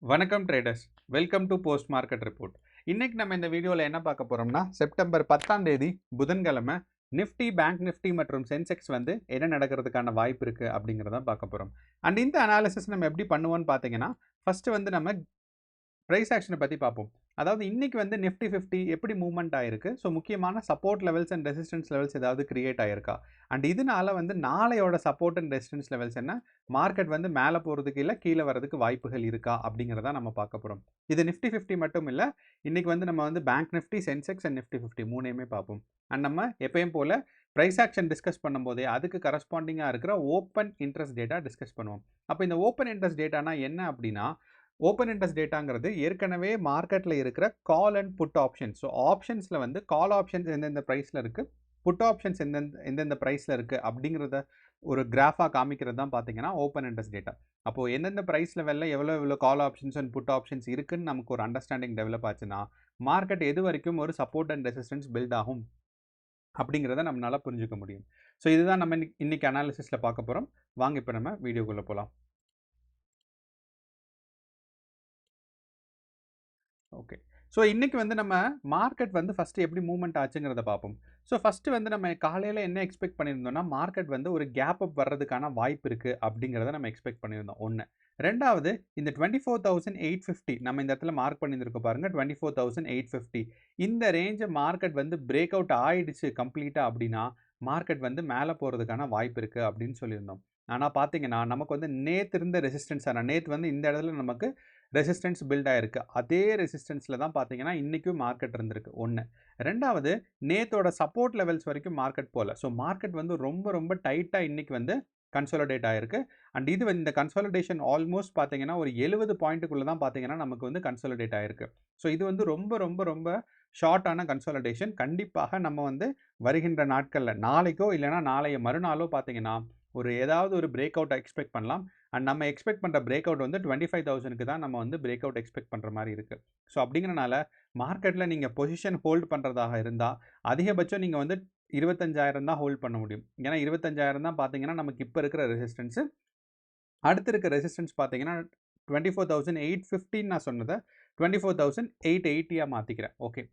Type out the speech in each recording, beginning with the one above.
வணக்கம் traders. Welcome to post market report. இன்னைக்கு நம்ம இந்த வீடியோவில் என்ன பார்க்க போறோம்னா, செப்டம்பர் 10ஆம் தேதி புதன்கிழமை நிஃப்டி, பேங்க் நிஃப்டி மற்றும் சென்செக்ஸ் வந்து என்ன நடக்கிறதுக்கான வாய்ப்பு இருக்கு அப்படிங்கிறத பார்க்க போறோம். அண்ட் இந்த அனாலிசிஸ் நம்ம எப்படி பண்ணுவோம்னு பார்த்தீங்கன்னா, ஃபர்ஸ்ட் வந்து நம்ம பிரைஸ் ஆக்ஷனை பற்றி பார்ப்போம். அதாவது இன்னைக்கு வந்து நிஃப்டி 50 எப்படி மூவ்மெண்ட் ஆயிருக்கு, ஸோ முக்கியமான support levels and resistance levels ஏதாவது கிரியேட் ஆயிருக்கா, அண்ட் இதனால வந்து நாளையோட சப்போர்ட் அண்ட் ரெசிஸ்டன்ஸ் லெவல்ஸ் என்ன, மார்க்கெட் வந்து மேலே போகிறதுக்கு இல்லை கீழே வரதுக்கு வாய்ப்புகள் இருக்கா அப்படிங்கிறத நம்ம பார்க்க போகிறோம். இது நிஃப்டி 50 மட்டும் இல்லை, இன்னைக்கு வந்து நம்ம வந்து bank Nifty, Sensex and Nifty 50 மூணையுமே பார்ப்போம். அண்ட் நம்ம எப்பயும் போல ப்ரைஸ் ஆக்ஷன் டிஸ்கஸ் பண்ணும்போதே அதுக்கு கரஸ்பாண்டிங்காக இருக்கிற ஓப்பன் இன்ட்ரெஸ்ட் டேட்டா டிஸ்கஸ் பண்ணுவோம். அப்போ இந்த ஓப்பன் இன்ட்ரெஸ்ட் டேட்டானா என்ன அப்படின்னா, ஓப்பன் இன்ட்ரெஸ்ட் டேட்டாங்கிறது ஏற்கனவே மார்க்கெட்டில் இருக்கிற call and put options. So ஆப்ஷன்ஸில் வந்து கால் ஆப்ஷன்ஸ் எந்தெந்த ப்ரைஸில் இருக்குது, புட் ஆப்ஷன்ஸ் எந்தெந்த ப்ரைஸில் இருக்குது அப்படிங்கிறத ஒரு கிராஃபாக காமிக்கிறது தான் பார்த்தீங்கன்னா ஓப்பன் இன்ட்ரெஸ்ட் டேட்டா. அப்போது எந்தெந்த ப்ரைஸ் லெவலில் எவ்வளோ call options and put options இருக்குன்னு நமக்கு ஒரு அண்டர்ஸ்டாண்டிங் டெவலப் ஆச்சுன்னா, மார்க்கெட் எது வரைக்கும் ஒரு சப்போர்ட் அண்ட் ரெசிஸ்டன்ஸ் பில்ட் ஆகும் அப்படிங்கிறத நம்மளால புரிஞ்சுக்க முடியும். ஸோ இதுதான் நம்ம இன்னைக்கு அனாலிசிஸில் பார்க்க போகிறோம். வாங்க இப்போ நம்ம வீடியோக்குள்ளே போகலாம். ஓகே. ஸோ இன்னைக்கு வந்து நம்ம மார்க்கெட் வந்து ஃபஸ்ட்டு எப்படி மூவ்மெண்ட் ஆச்சுங்கிறத பார்ப்போம். ஸோ ஃபஸ்ட்டு வந்து நம்ம காலையில் என்ன எக்ஸ்பெக்ட் பண்ணியிருந்தோம்னா, மார்க்கெட் வந்து ஒரு கேப் அப் வர்றதுக்கான வாய்ப்பு இருக்குது அப்படிங்கிறத நம்ம எக்ஸ்பெக்ட் பண்ணியிருந்தோம். ஒன்று. ரெண்டாவது, இந்த 24,850 நம்ம இந்த இடத்துல மார்க் பண்ணியிருந்திருக்கோம் பாருங்கள், 24,850 இந்த ரேஞ்சை மார்க்கெட் வந்து பிரேக் அவுட் ஆயிடுச்சு கம்ப்ளீட்டாக அப்படின்னா, மார்க்கெட் வந்து மேலே போகிறதுக்கான வாய்ப்பு இருக்குது அப்படின்னு சொல்லியிருந்தோம். ஆனால் பார்த்தீங்கன்னா, நமக்கு வந்து நேற்று இருந்த ரெசிஸ்டன்ஸ், ஆனால் நேற்று வந்து இந்த இடத்துல நமக்கு ரெசிஸ்டன்ஸ் பில்ட் ஆயிருக்கு. அதே ரெசிஸ்டன்ஸில் தான் பார்த்தீங்கன்னா இன்றைக்கும் மார்க்கெட் இருந்திருக்கு. ஒன்று. ரெண்டாவது, நேத்தோட சப்போர்ட் லெவல்ஸ் வரைக்கும் மார்க்கெட் போகல. ஸோ மார்க்கெட் வந்து ரொம்ப டைட்டாக இன்றைக்கி வந்து கன்சாலிடேட் ஆயிருக்கு. அண்ட் இது வந்து இந்த கன்சாலிடேஷன் ஆல்மோஸ்ட் பார்த்தீங்கன்னா ஒரு 70 பாயிண்ட்டுக்குள்ளே தான் பார்த்தீங்கன்னா நமக்கு வந்து கன்சாலிடேட் ஆயிருக்கு. ஸோ இது வந்து ரொம்ப ஷார்ட்டான கன்சாலிடேஷன். கண்டிப்பாக நம்ம வந்து வருகின்ற நாட்களில் நாளைக்கோ இல்லைனா நாளைய மறுநாளோ பார்த்தீங்கன்னா ஒரு ஏதாவது ஒரு பிரேக் அவுட் எக்ஸ்பெக்ட் பண்ணலாம். அண்ட் நம்ம எக்ஸ்பெக்ட் பண்ணுற பிரேக் அவுட் வந்து 25,000க்கு தான் நம்ம வந்து பிரேக் அவுட் எக்ஸ்பெக்ட் பண்ணுற மாதிரி இருக்குது. ஸோ அப்படிங்கிறனால மார்க்கெட்டில் நீங்கள் பொசிஷன் ஹோல்ட் பண்ணுறதாக இருந்தால் அதிகபட்சம் நீங்கள் வந்து 25,000 தான் ஹோல்ட் பண்ண முடியும். ஏன்னா 25,000 தான் பார்த்தீங்கன்னா நமக்கு இப்போ இருக்கிற ரெசிஸ்டன்ஸு. அடுத்து இருக்க ரெசிஸ்டன்ஸ் பார்த்தீங்கன்னா 24,850 நான் சொன்னதை 24,880 மாற்றிக்கிறேன். ஓகே.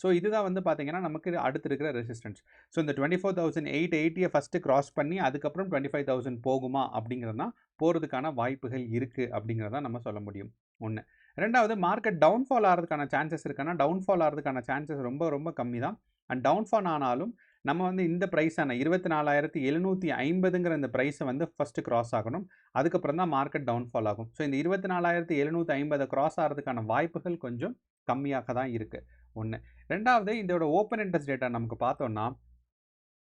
ஸோ இதுதான் வந்து பார்த்தீங்கன்னா நமக்கு அடுத்து இருக்கிற ரெசிஸ்டன்ஸ். ஸோ இந்த 24,880 ஃபஸ்ட்டு கிராஸ் பண்ணி அதுக்கப்புறம் 25,000 போகுமா அப்படிங்கிறது தான் போகிறதுக்கான வாய்ப்புகள் இருக்குது அப்படிங்கிறத நம்ம சொல்ல முடியும். ஒன்று. ரெண்டாவது, மார்க்கெட் டவுன்ஃபால் ஆகிறதுக்கான சான்சஸ் இருக்குன்னா, டவுன்ஃபால் ஆகிறதுக்கான சான்சஸ் ரொம்ப கம்மி தான். அண்ட் டவுன்ஃபால் ஆனாலும் நம்ம வந்து இந்த ப்ரைஸான 24,750ங்கிற இந்த ப்ரைஸை வந்து ஃபஸ்ட்டு கிராஸ் ஆகணும். அதுக்கப்புறம் தான் மார்க்கெட் டவுன்ஃபால் ஆகும். ஸோ இந்த 24,750 கிராஸ் ஆகிறதுக்கான வாய்ப்புகள் கொஞ்சம் கம்மியாக தான் இருக்குது. ஒன்று. ரெண்டாவது, இதோட ஓப்பன் இன்ட்ரெஸ்ட் டேட்டா நமக்கு பார்த்தோம்னா,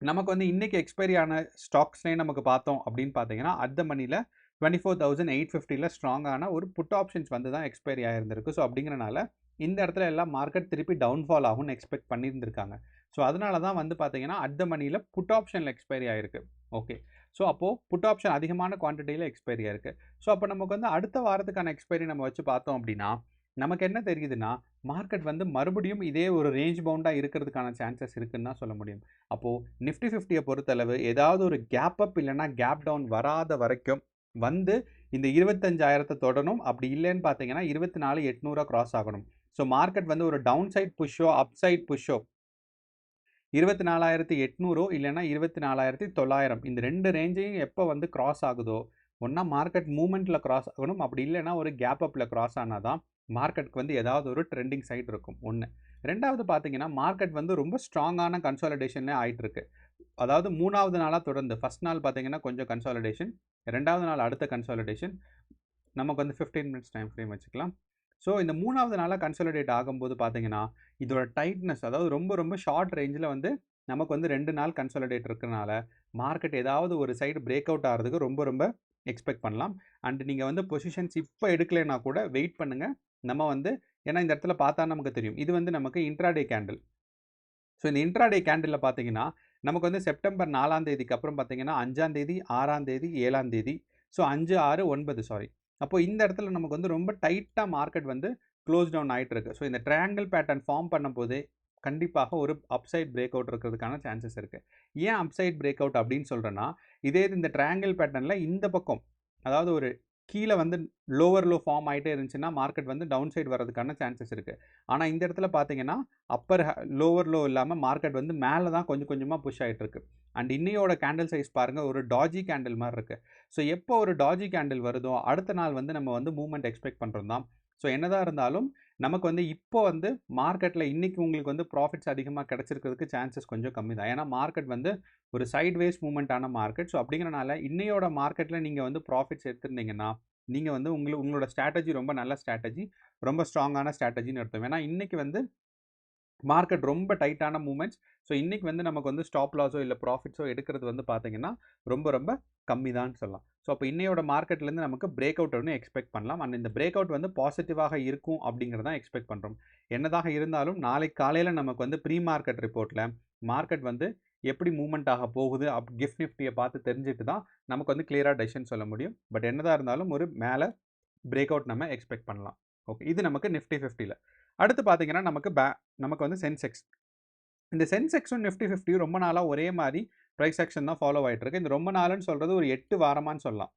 நமக்கு வந்து இன்றைக்கி எக்ஸ்பைரி ஆன ஸ்டாக்ஸ்னே நமக்கு பார்த்தோம் அப்படின்னு பார்த்தீங்கன்னா, அட் த மணியில் 24,850ல் ஸ்ட்ராங்கான ஒரு புட் ஆப்ஷன்ஸ் வந்து தான் எக்ஸ்பைரி ஆகிருந்திருக்கு. ஸோ அப்படிங்கிறனால இந்த இடத்துல எல்லாம் மார்க்கெட் திருப்பி டவுன்ஃபால் ஆகும்னு எக்ஸ்பெக்ட் பண்ணியிருந்திருக்காங்க. ஸோ அதனால தான் வந்து பார்த்தீங்கன்னா அட் த மணியில் புட் ஆப்ஷனில் எக்ஸ்பைரி ஆகிருக்கு. ஓகே. ஸோ அப்போது புட் ஆப்ஷன் அதிகமான குவான்டிட்டியில் எக்ஸ்பைரி ஆயிருக்கு. ஸோ அப்போ நமக்கு வந்து அடுத்த வாரத்துக்கான எக்ஸ்பைரி நம்ம வச்சு பார்த்தோம் அப்படின்னா, நமக்கு என்ன தெரியுதுன்னா, மார்க்கெட் வந்து மறுபடியும் இதே ஒரு ரேஞ்ச் பவுண்டாக இருக்கிறதுக்கான சான்சஸ் இருக்குன்னு தான் சொல்ல முடியும். அப்போது நிஃப்டி 50 பொறுத்தளவு ஏதாவது ஒரு கேப் அப் இல்லைனா கேப் டவுன் வராத வரைக்கும் வந்து இந்த 25,000 தொடரும். அப்படி இல்லைன்னு பார்த்தீங்கன்னா 24,800 கிராஸ் ஆகணும். ஸோ மார்க்கெட் வந்து ஒரு டவுன் சைட் புஷ்ஷோ அப் சைட் புஷ்ஷோ 24,800 இல்லைனா 24,900 இந்த ரெண்டு ரேஞ்சையும் எப்போ வந்து கிராஸ் ஆகுதோ, ஒன்றா மார்க்கெட் மூவ்மெண்ட்டில் கிராஸ் ஆகணும். அப்படி இல்லைனா ஒரு கேப் அப்பில் கிராஸ் ஆனால் தான் மார்க்கெட்டுக்கு வந்து ஏதாவது ஒரு ட்ரெண்டிங் சைட் இருக்கும். ஒன்று. ரெண்டாவது பார்த்தீங்கன்னா, மார்க்கெட் வந்து ரொம்ப ஸ்ட்ராங்கான கன்சாலிடேஷனே ஆகிட்டு இருக்கு. அதாவது 3வது நாளாக தொடர்ந்து ஃபஸ்ட் நாள் பார்த்தீங்கன்னா கொஞ்சம் கன்சாலிடேஷன், 2வது நாள் அடுத்த கன்சாலிடேஷன், நமக்கு வந்து 15 மினிட்ஸ் டைம் ஃப்ரேம் வச்சுக்கலாம். ஸோ இந்த 3வது நாளாக கன்சாலிடேட் ஆகும்போது பார்த்தீங்கன்னா, இதோட டைட்னஸ் அதாவது ரொம்ப ஷார்ட் ரேஞ்சில் வந்து நமக்கு வந்து 2 நாள் கன்சாலிடேட் இருக்கிறனால மார்க்கெட் ஏதாவது ஒரு சைடு பிரேக் அவுட் ஆகிறதுக்கு ரொம்ப எக்ஸ்பெக்ட் பண்ணலாம். அண்ட் நீங்கள் வந்து பொசிஷன்ஸ் இப்போ எடுக்கலைன்னா கூட வெயிட் பண்ணுங்கள். நம்ம வந்து ஏன்னா இந்த இடத்துல பார்த்தா நமக்கு தெரியும். இது வந்து நமக்கு இன்ட்ராடே கேண்டில். ஸோ இந்த இன்ட்ராடே கேண்டிலில் பார்த்தீங்கன்னா, நமக்கு வந்து செப்டம்பர் 4ஆம் தேதிக்கு அப்புறம் பார்த்தீங்கன்னா 5ஆம் தேதி, 6ஆம் தேதி, 7ஆம் தேதி, ஸோ 5, 6, 9 சாரி. அப்போ இந்த இடத்துல நமக்கு வந்து ரொம்ப டைட்டாக மார்க்கெட் வந்து க்ளோஸ் டவுன் ஆகிட்டு இருக்கு. ஸோ இந்த ட்ரையாங்கிள் பேட்டர்ன் ஃபார்ம் பண்ணும்போதே கண்டிப்பாக ஒரு அப்சைட் பிரேக் அவுட் இருக்கிறதுக்கான சான்சஸ் இருக்குது. ஏன் அப்சைட் பிரேக் அவுட் அப்படின்னு சொல்கிறேன்னா, இதே இந்த ட்ரையாங்கிள் பேட்டர்னில் இந்த பக்கம் அதாவது ஒரு கீழே வந்து லோவர் லோ ஃபார்ம் ஆகிட்டே இருந்துச்சுன்னா மார்க்கெட் வந்து டவுன் சைடு வரதுக்கான சான்சஸ் இருக்குது. ஆனால் இந்த இடத்துல பார்த்தீங்கன்னா லோவர் லோ இல்லாமல் மார்க்கெட் வந்து மேலே தான் கொஞ்சம் கொஞ்சமாக புஷ் ஆகிட்டு இருக்கு. அண்ட் இன்னையோட கேண்டில் சைஸ் பாருங்கள், ஒரு டாஜி கேண்டில் மாதிரி இருக்குது. ஸோ எப்போ ஒரு டாஜி கேண்டில் வருதோ அடுத்த நாள் வந்து நம்ம வந்து மூவ்மெண்ட் எக்ஸ்பெக்ட் பண்ணுறோம் தான். ஸோ என்னதான் இருந்தாலும் நமக்கு வந்து இப்போ வந்து மார்க்கெட்டில் இன்றைக்கி உங்களுக்கு வந்து ப்ராஃபிட்ஸ் அதிகமாக கிடச்சிருக்கிறதுக்கு சான்சஸ் கொஞ்சம் கம்மி தான். ஏன்னா மார்க்கெட் வந்து ஒரு சைட்வேஸ் மூவ்மெண்ட்டான மார்க்கெட். ஸோ அப்படிங்கிறனால இன்னையோட மார்க்கெட்டில் நீங்கள் வந்து ப்ராஃபிட்ஸ் எடுத்திருந்தீங்கன்னா நீங்கள் வந்து உங்களோட ஸ்ட்ராட்டஜி ரொம்ப நல்ல ஸ்ட்ராட்டஜி, ரொம்ப ஸ்ட்ராங்கான ஸ்ட்ராட்டஜின்னு அர்த்தம். ஏன்னா இன்றைக்கி வந்து மார்க்கெட் ரொம்ப டைட்டான மூவ்மெண்ட்ஸ். ஸோ இன்றைக்கி வந்து நமக்கு வந்து ஸ்டாப் லாஸோ இல்லை ப்ராஃபிட்ஸோ எடுக்கிறது வந்து பார்த்தீங்கன்னா ரொம்ப ரொம்ப கம்மி தான் சொல்லலாம். ஸோ அப்போ இன்னையோட மார்க்கெட்லேருந்து நமக்கு பிரேக் அவுட் ஒன்று எக்ஸ்பெக்ட் பண்ணலாம். அண்ட் இந்த பிரேக் அவுட் வந்து பாசிட்டிவாக இருக்கும் அப்படிங்கிறதான் எக்ஸ்பெக்ட் பண்ணுறோம். என்னதாக இருந்தாலும் நாளைக்கு காலையில் நமக்கு வந்து ப்ரீ மார்க்கெட் ரிப்போர்ட்டில் மார்க்கெட் வந்து எப்படி மூவ்மெண்ட் ஆக போகுது கிஃப்ட் நிஃப்டியை பார்த்து தெரிஞ்சுட்டு தான் நமக்கு வந்து கிளியராக டெசிஷன் சொல்ல முடியும். பட் என்னதாக இருந்தாலும் ஒரு மேலே பிரேக் அவுட் நம்ம எக்ஸ்பெக்ட் பண்ணலாம். ஓகே, இது நமக்கு நிஃப்டி 50ல். அடுத்து பார்த்தீங்கன்னா நமக்கு வந்து சென்செக்ஸ். இந்த சென்செக்ஸும் நிஃப்டி 50 ரொம்ப நாளாக ஒரே மாதிரி ப்ரைஸ் ஆக்ஷன் தான் ஃபாலோ ஆகிட்டு இருக்கு. இந்த ரொம்ப நாளுன்னு சொல்கிறது ஒரு 8 வாரமானு சொல்லலாம்.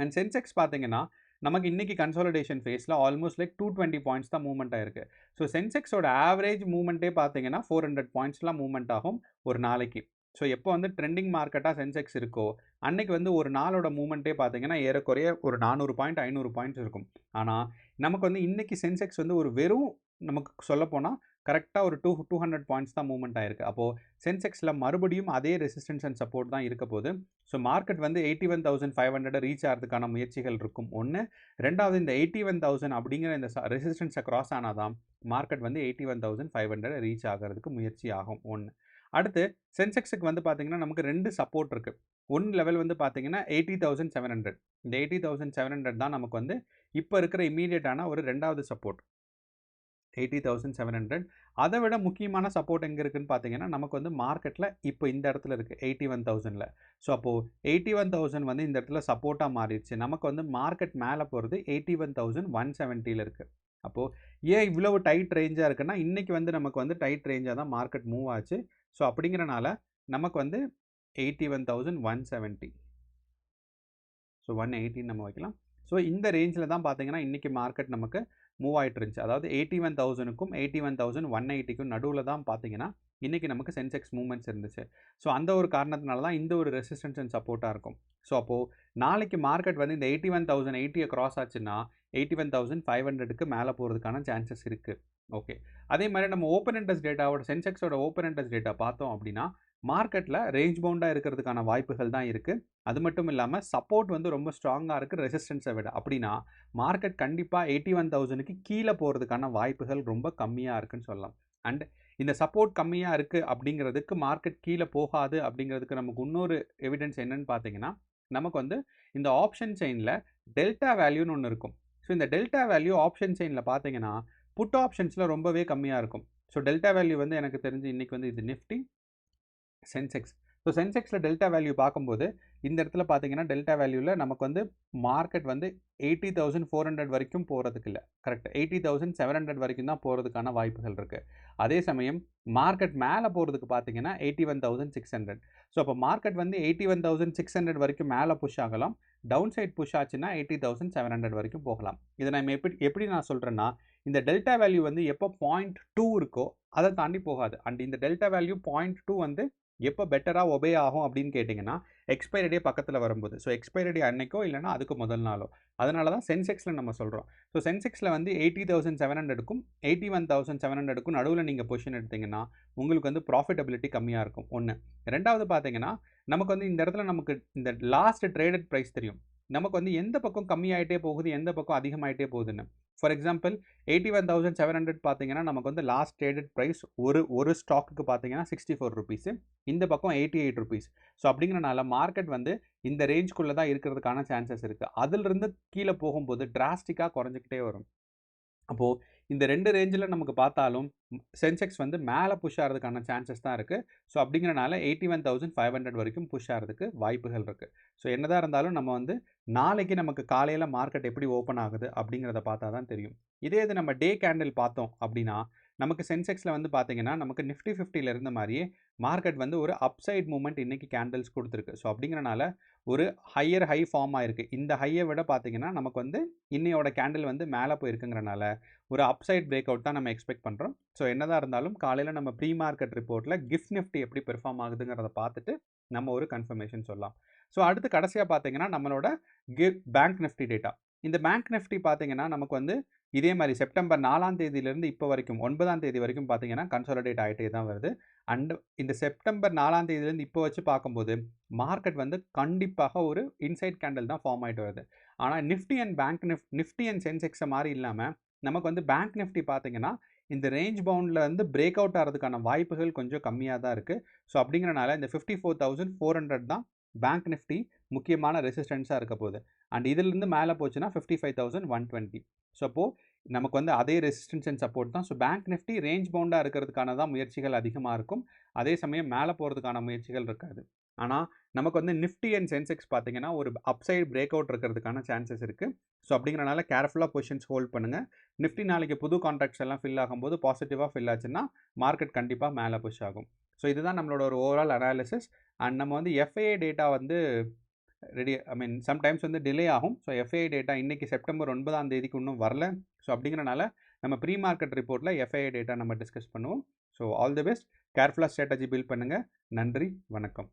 அண்ட் சென்செக்ஸ் பார்த்தீங்கன்னா நமக்கு இன்றைக்கி கன்சாலிடேஷன் ஃபேஸில் ஆல்மோஸ்ட் லைக் 220 பாயிண்ட்ஸ் தான் மூவ்மெண்ட் ஆயிருக்கு. ஸோ சென்செக்ஸோட ஆவரேஜ் மூவ்மெண்ட்டே பார்த்தீங்கன்னா 400 பாயிண்ட்ஸ்லாம் மூவ்மெண்ட் ஆகும் ஒரு நாளைக்கு. ஸோ எப்போ வந்து ட்ரெண்டிங் மார்க்கெட்டாக சென்செக்ஸ் இருக்கோ அன்னைக்கு வந்து ஒரு நாளோட மூவ்மெண்ட்டே பார்த்தீங்கன்னா ஏறக்குறைய ஒரு 400 பாயிண்ட் 500 பாயிண்ட்ஸ் இருக்கும். ஆனால் நமக்கு வந்து இன்றைக்கி சென்செக்ஸ் வந்து ஒரு வெறும் நமக்கு சொல்லப்போனால் கரெக்டாக ஒரு 200 பாயிண்ட்ஸ் தான் மூவ்மெண்ட் ஆயிருக்கு. அப்போது சென்செக்ஸில் மறுபடியும் அதே ரெசிஸ்டன்ஸ் அண்ட் சப்போர்ட் தான் இருக்க போது. ஸோ மார்க்கெட் வந்து 81,500 ரீச் ஆகிறதுக்கான முயற்சிகள் இருக்கும் ஒன்று. ரெண்டாவது இந்த 81,000 அப்படிங்கிற இந்த ரெசிஸ்டன்ஸை கிராஸ் ஆனால் தான் மார்க்கெட் வந்து 81,500 ரீச் ஆகிறதுக்கு முயற்சி ஆகும் ஒன்று. அடுத்து சென்செக்ஸுக்கு வந்து பார்த்தீங்கன்னா நமக்கு 2 சப்போர்ட் இருக்குது. ஒன் லெவல் வந்து பார்த்தீங்கன்னா 80,700. இந்த 80,700 தான் நமக்கு வந்து இப்போ இருக்கிற இமீடியட்டான ஒரு ரெண்டாவது சப்போர்ட் 80,700. அதை விட முக்கியமான சப்போர்ட் எங்கே இருக்குதுன்னு பார்த்தீங்கன்னா நமக்கு வந்து மார்க்கெட்டில் இப்போ இந்த இடத்துல இருக்குது 81,000ல். ஸோ அப்போது 81,000 வந்து இந்த இடத்துல சப்போர்ட்டாக மாறிடுச்சு. நமக்கு வந்து மார்க்கெட் மேலே போகிறது 81,170ல் இருக்குது. அப்போது ஏன் இவ்வளவு டைட் ரேஞ்சாக இருக்குன்னா இன்றைக்கி வந்து நமக்கு வந்து டைட் ரேஞ்சாக தான் மார்க்கெட் மூவ் ஆச்சு. ஸோ அப்படிங்கிறனால நமக்கு வந்து 81,170, ஸோ 180 நம்ம வைக்கலாம். ஸோ இந்த ரேஞ்சில் தான் பார்த்தீங்கன்னா இன்றைக்கி மார்க்கெட் நமக்கு மூவ் ஆகிட்டு இருந்துச்சு. அதாவது 81,000க்கும் 81,180க்கும் நடுவில் தான் பார்த்தீங்கன்னா இன்றைக்கி நமக்கு சென்செக்ஸ் மூவ்மெண்ட்ஸ் இருந்துச்சு. ஸோ அந்த ஒரு காரணத்தினால தான் இந்த ஒரு ரெசிஸ்டன்ஸ் அண்ட் சப்போர்ட்டாக இருக்கும். ஸோ அப்போது நாளைக்கு மார்க்கெட் வந்து இந்த 81,080 கிராஸ் ஆச்சுன்னா 81,500க்கு மேலே போகிறதுக்கான சான்சஸ் இருக்குது. ஓகே, அதே மாதிரி நம்ம ஓப்பன் இன்ட்ரெஸ்ட் டேட்டாவோட சென்செக்ஸோட ஓப்பன் இன்ட்ரெஸ்ட் டேட்டா பார்த்தோம் அப்படின்னா மார்க்கெட்டில் ரேஞ்ச் பவுண்டாக இருக்கிறதுக்கான வாய்ப்புகள் தான் இருக்குது. அது மட்டும் இல்லாமல் சப்போர்ட் வந்து ரொம்ப ஸ்ட்ராங்காக இருக்குது ரெசிஸ்டன்ஸை விட. அப்படின்னா மார்க்கெட் கண்டிப்பாக 81,000க்கு கீழே போகிறதுக்கான வாய்ப்புகள் ரொம்ப கம்மியாக இருக்குன்னு சொல்லலாம். அண்ட் இந்த சப்போர்ட் கம்மியாக இருக்குது அப்படிங்கிறதுக்கு மார்க்கெட் கீழே போகாது அப்படிங்கிறதுக்கு நமக்கு இன்னொரு எவிடன்ஸ் என்னன்னு பார்த்தீங்கன்னா நமக்கு வந்து இந்த ஆப்ஷன் செயினில் டெல்டா வேல்யூன்னு ஒன்று இருக்கும். ஸோ இந்த டெல்டா வேல்யூ ஆப்ஷன் செயினில் பார்த்தீங்கன்னா புட் ஆப்ஷன்ஸில் ரொம்பவே கம்மியாக இருக்கும். ஸோ டெல்டா வேல்யூ வந்து எனக்கு தெரிஞ்சு இன்றைக்கி வந்து இது நிஃப்டி, சென்செக்ஸ். ஸோ சென்செக்ஸில் டெல்டா வேல்யூ பார்க்கும்போது இந்த இடத்துல பார்த்தீங்கன்னா டெல்டா வேல்யூவில் நமக்கு வந்து மார்க்கெட் வந்து 80,400 வரைக்கும் போகிறதுக்கு இல்லை, கரெக்ட் 80,700 வரைக்கும் தான் போகிறதுக்கான வாய்ப்புகள் இருக்குது. அதே சமயம் மார்க்கெட் மேலே போகிறதுக்கு பார்த்தீங்கன்னா 81,600. ஸோ அப்போ மார்க்கெட் வந்து 81,600 வரைக்கும் மேலே புஷ் ஆகலாம். டவுன் சைட் புஷ் ஆச்சுன்னா 80,700 வரைக்கும் போகலாம். இதை நம்ம எப்படி நான் சொல்கிறேன்னா இந்த டெல்டா வேல்யூ வந்து எப்போ 0.2 இருக்கோ அதை தாண்டி போகாது. அண்ட் இந்த டெல்டா வேல்யூ 0.2 வந்து எப்போ பெட்டராக ஒபே ஆகும் அப்படின்னு கேட்டிங்கன்னா எக்ஸ்பைரி டே பக்கத்தில் வரும்போது. ஸோ எக்ஸ்பைரி டே அன்னைக்கோ இல்லைனா அதுக்கு முதல் நாளோ. அதனால தான் சென்செக்ஸில் நம்ம சொல்கிறோம். ஸோ சென்செக்ஸில் வந்து 80,700க்கும் 81,700க்கும் நடுவில் நீங்கள் பொசிஷன் எடுத்திங்கன்னா உங்களுக்கு வந்து ப்ராஃபிட்டபிலிட்டி கம்மியாக இருக்கும் ஒன்று. ரெண்டாவது பார்த்தீங்கன்னா நமக்கு வந்து இந்த இடத்துல நமக்கு இந்த லாஸ்ட் ட்ரேடட் ப்ரைஸ் தெரியும். நமக்கு வந்து எந்த பக்கம் கம்மியாகிட்டே போகுது எந்த பக்கம் அதிகமாகிட்டே போகுதுன்னு. ஃபார் எக்ஸாம்பிள் 81,700 பார்த்தீங்கன்னா நமக்கு வந்து லாஸ்ட் ட்ரேடட் ப்ரைஸ் ஒரு ஸ்டாக்குக்கு பார்த்தீங்கன்னா 64 ருபீஸு, இந்த பக்கம் 88 ருபீஸ். ஸோ அப்படிங்கிறனால மார்க்கெட் வந்து இந்த ரேஞ்சுக்குள்ளே தான் இருக்கிறதுக்கான சான்சஸ் இருக்குது. அதிலிருந்து கீழே போகும்போது டிராஸ்டிக்காக குறைஞ்சிக்கிட்டே வரும். அப்போது இந்த 2 ரேஞ்சில் நமக்கு பார்த்தாலும் சென்செக்ஸ் வந்து மேலே புஷ் ஆகிறதுக்கான சான்சஸ் தான் இருக்குது. ஸோ அப்படிங்கிறனால 81,500 வரைக்கும் புஷ் ஆகிறதுக்கு வாய்ப்புகள் இருக்குது. ஸோ என்னதான் இருந்தாலும் நம்ம வந்து நாளைக்கு நமக்கு காலையில் மார்க்கெட் எப்படி ஓப்பன் ஆகுது அப்படிங்கிறத பார்த்தா தான் தெரியும். இதே இது நம்ம டே கேண்டில் பார்த்தோம் அப்படின்னா நமக்கு சென்செக்ஸில் வந்து பார்த்தீங்கன்னா நமக்கு நிஃப்டி 50ல் இருந்த மாதிரியே மார்க்கெட் வந்து ஒரு அப்சைட் மூவ்மெண்ட் இன்றைக்கி கேண்டில்ஸ் கொடுத்துருக்கு. ஸோ அப்படிங்கிறனால ஒரு ஹையர் ஹை ஃபார்ம் ஆயிருக்கு. இந்த ஹையை விட பார்த்தீங்கன்னா நமக்கு வந்து இன்னையோட கேண்டில் வந்து மேலே போயிருக்குங்கிறனால ஒரு அப்சைட் பிரேக் அவுட் தான் நம்ம எக்ஸ்பெக்ட் பண்ணுறோம். ஸோ என்னதான் இருந்தாலும் காலையில் நம்ம ப்ரீ மார்க்கெட் ரிப்போர்ட்டில் கிஃப்ட் நிஃப்டி எப்படி பெர்ஃபார்ம் ஆகுதுங்கிறத பார்த்துட்டு நம்ம ஒரு கன்ஃபர்மேஷன் சொல்லலாம். ஸோ அடுத்து கடைசியாக பார்த்தீங்கன்னா நம்மளோட பேங்க் நிஃப்டி டேட்டா. இந்த பேங்க் நிஃப்டி பார்த்தீங்கன்னா நமக்கு வந்து இதே மாதிரி செப்டம்பர் 4ஆம் தேதியிலேருந்து இப்போ வரைக்கும் 9ஆம் தேதி வரைக்கும் பார்த்தீங்கன்னா கன்சாலிடேட் ஆகிட்டே தான் வருது. அண்ட் இந்த செப்டம்பர் 4ஆம் தேதியிலேருந்து இப்போ வச்சு பார்க்கும்போது மார்க்கெட் வந்து கண்டிப்பாக ஒரு இன்சைட் கேண்டில் தான் ஃபார்ம் ஆகிட்டு வருது. ஆனால் Nifty and bank Nifty and சென்செக்ஸை மாதிரி இல்லாமல் நமக்கு வந்து பேங்க் நிஃப்டி பார்த்தீங்கன்னா இந்த ரேஞ்ச் பவுண்டில் வந்து பிரேக் அவுட் ஆகிறதுக்கான வாய்ப்புகள் கொஞ்சம் கம்மியாக தான் இருக்குது. ஸோ அப்படிங்கிறனால இந்த 54,400 தான் பேங்க் நிஃப்டி முக்கியமான ரெசிஸ்டன்ஸாக இருக்க போகுது. அண்ட் இதிலிருந்து மேலே போச்சுன்னா 55,120. ஸோ அப்போது நமக்கு வந்து அதே ரெசிஸ்டன்ஸ் அண்ட் சப்போர்ட் தான். ஸோ பேங்க் நிஃப்டி ரேஞ்ச் பவுண்டாக இருக்கிறதுக்கான தான் முயற்சிகள் அதிகமாக இருக்கும். அதே சமயம் மேலே போகிறதுக்கான முயற்சிகள் இருக்காது. ஆனால் நமக்கு வந்து நிஃப்டி அண்ட் சென்செக்ஸ் பார்த்தீங்கன்னா ஒரு அப்சைட் பிரேக் அவுட் இருக்கிறதுக்கான சான்சஸ் இருக்குது. ஸோ அப்படிங்கிறனால கேர்ஃபுல்லாக பொசிஷன்ஸ் ஹோல்ட் பண்ணுங்கள். நிஃப்டி நாளைக்கு புது கான்ட்ராக்ட்ஸ் எல்லாம் ஃபில் ஆகும்போது பாசிட்டிவாக ஃபில் ஆச்சுன்னா மார்க்கெட் கண்டிப்பாக மேலே புஷ் ஆகும். ஸோ இதுதான் நம்மளோட ஒரு ஓவரால் அனாலிசிஸ். அண்ட் நம்ம வந்து எஃப்ஐஐ டேட்டா வந்து சம்டைம்ஸ் வந்து டிலே ஆகும். ஸோ எஃப்ஐஐ டேட்டா இன்றைக்கி செப்டம்பர் 9ஆம் தேதிக்கு இன்னும் வரல. ஸோ அப்படிங்கிறனால நம்ம ப்ரீ மார்க்கெட் ரிப்போர்ட்டில் எஃப்ஐஐ டேட்டா நம்ம டிஸ்கஸ் பண்ணுவோம். So all the best. கேர்ஃபுல்லாக ஸ்ட்ராட்டஜி பில்ட் பண்ணுங்கள். நன்றி, வணக்கம்.